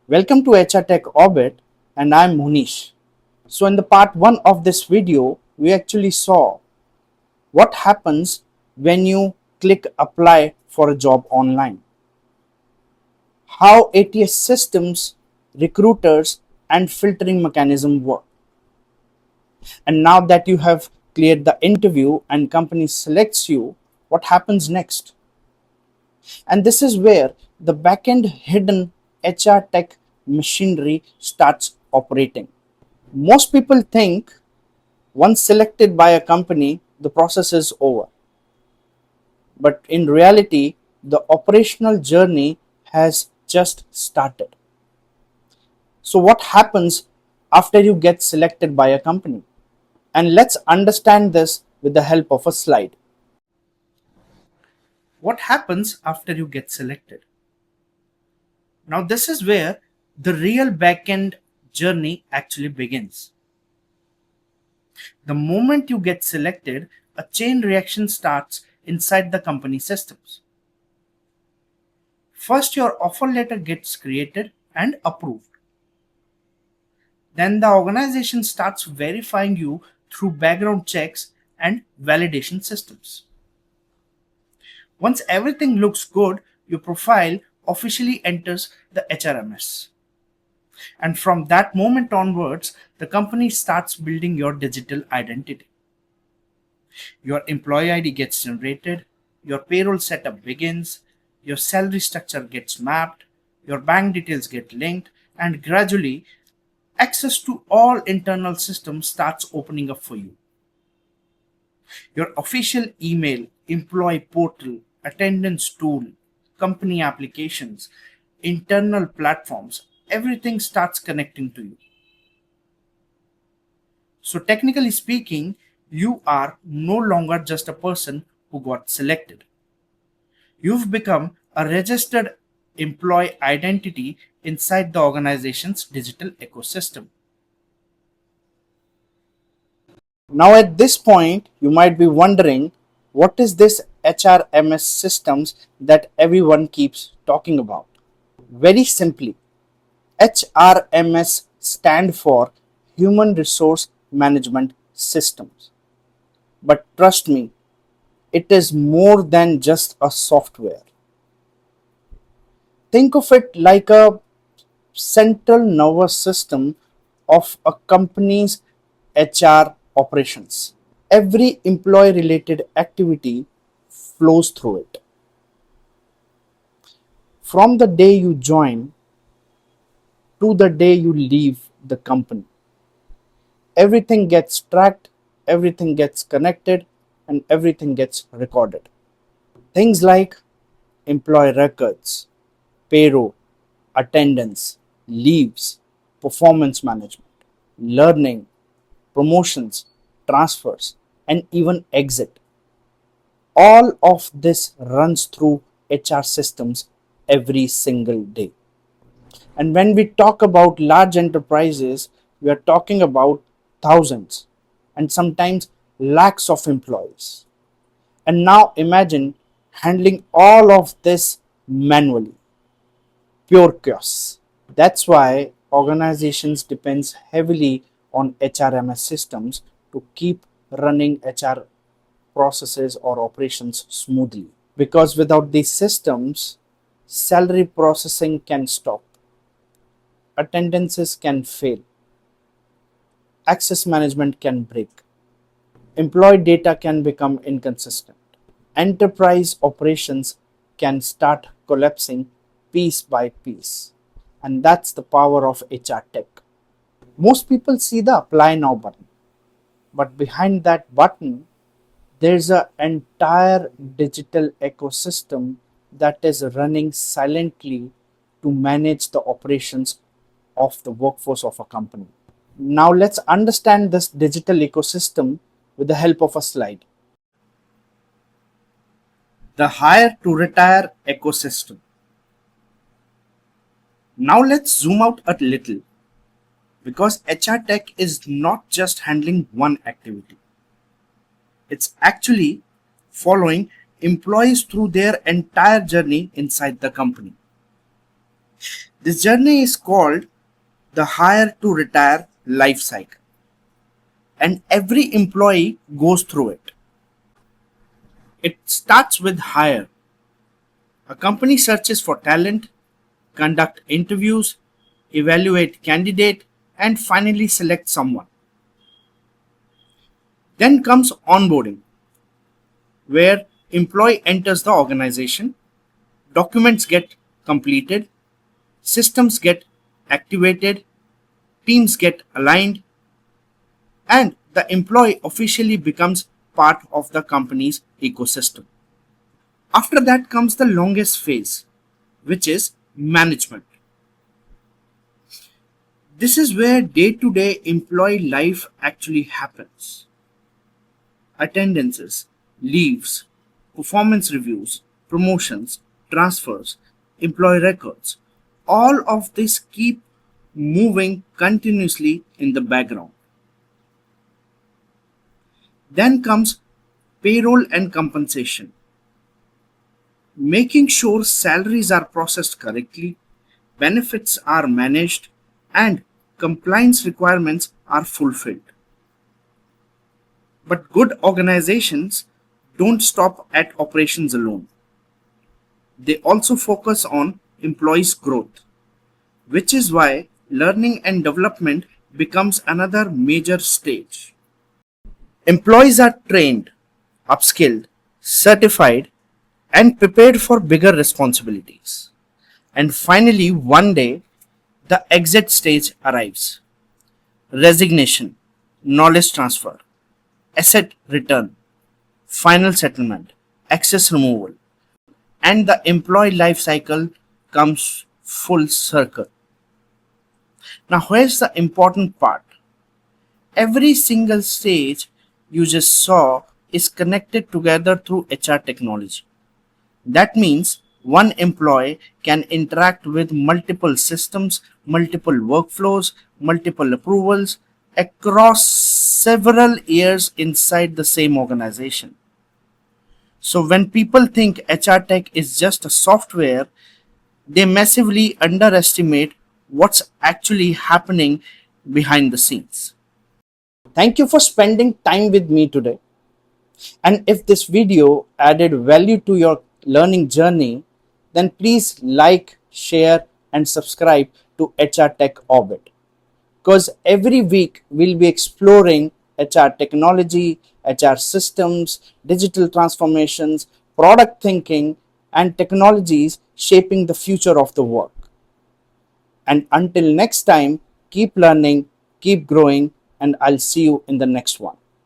Welcome to HR Tech Orbit, and I'm Munish. So, in the part 1 of this video, we actually saw what happens when you click apply for a job online, how ATS systems, recruiters, and filtering mechanism work. And now that you have cleared the interview and company selects you, what happens next? And this is where the backend hidden HR tech machinery starts operating. Most people think once selected by a company, the process is over. But in reality, the operational journey has just started. So, what happens after you get selected by a company? And let's understand this with the help of a slide. What happens after you get selected? Now, this is where the real backend journey actually begins. The moment you get selected, a chain reaction starts inside the company systems. First, your offer letter gets created and approved. Then, the organization starts verifying you through background checks and validation systems. Once everything looks good, your profile officially enters the HRMS. And from that moment onwards, the company starts building your digital identity. Your employee ID gets generated, your payroll setup begins, your salary structure gets mapped, your bank details get linked, and gradually access to all internal systems starts opening up for you. Your official email, employee portal, attendance tool, company applications, internal platforms, everything starts connecting to you. So, technically speaking, you are no longer just a person who got selected. You've become a registered employee identity inside the organization's digital ecosystem. Now, at this point, you might be wondering what is this HRMS systems that everyone keeps talking about? Very simply, HRMS stand for Human Resource Management Systems. But trust me, it is more than just a software. Think of it like a central nervous system of a company's HR operations. Every employee related activity flows through it. From the day you join to the day you leave the company, everything gets tracked, everything gets connected, and everything gets recorded. Things like employee records, payroll, attendance, leaves, performance management, learning, promotions, transfers, and even exit. All of this runs through HR systems every single day. And when we talk about large enterprises, we are talking about thousands and sometimes lakhs of employees. And now imagine handling all of this manually. Pure chaos. That's why organizations depends heavily on HRMS systems to keep running HR processes or operations smoothly. Because without these systems, salary processing can stop, attendances can fail, access management can break, employee data can become inconsistent, enterprise operations can start collapsing piece by piece. And that's the power of HR tech. Most people see the apply now button, but behind that button, there's an entire digital ecosystem that is running silently to manage the operations of the workforce of a company. Now, let's understand this digital ecosystem with the help of a slide. The hire to retire ecosystem. Now, let's zoom out a little because HR tech is not just handling one activity, it's actually following employees through their entire journey inside the company. This journey is called the hire to retire life cycle, and every employee goes through it. It starts with hire. A company searches for talent, conduct interviews, evaluate candidate, and finally select someone. Then comes onboarding, where employee enters the organization, documents get completed, systems get activated, teams get aligned, and the employee officially becomes part of the company's ecosystem. After that comes the longest phase, which is management. This is where day to day employee life actually happens. Attendances, leaves, performance reviews, promotions, transfers, employee records, all of this keep moving continuously in the background. Then comes payroll and compensation, making sure salaries are processed correctly, benefits are managed, and compliance requirements are fulfilled. But good organizations don't stop at operations alone. They also focus on employees' growth, which is why learning and development becomes another major stage. Employees are trained, upskilled, certified, and prepared for bigger responsibilities. And finally, one day, the exit stage arrives: resignation, knowledge transfer, asset return, final settlement, access removal, and the employee life cycle comes full circle. Now, here's the important part: every single stage you just saw is connected together through HR technology. That means one employee can interact with multiple systems, multiple workflows, multiple approvals across several years inside the same organization. So when people think HR tech is just a software, they massively underestimate what's actually happening behind the scenes. Thank you for spending time with me today. And if this video added value to your learning journey, then please like, share, and subscribe to HR Tech Orbit. Because every week we'll be exploring HR technology, HR systems, digital transformations, product thinking, and technologies shaping the future of the work. And until next time, keep learning, keep growing, and I'll see you in the next one.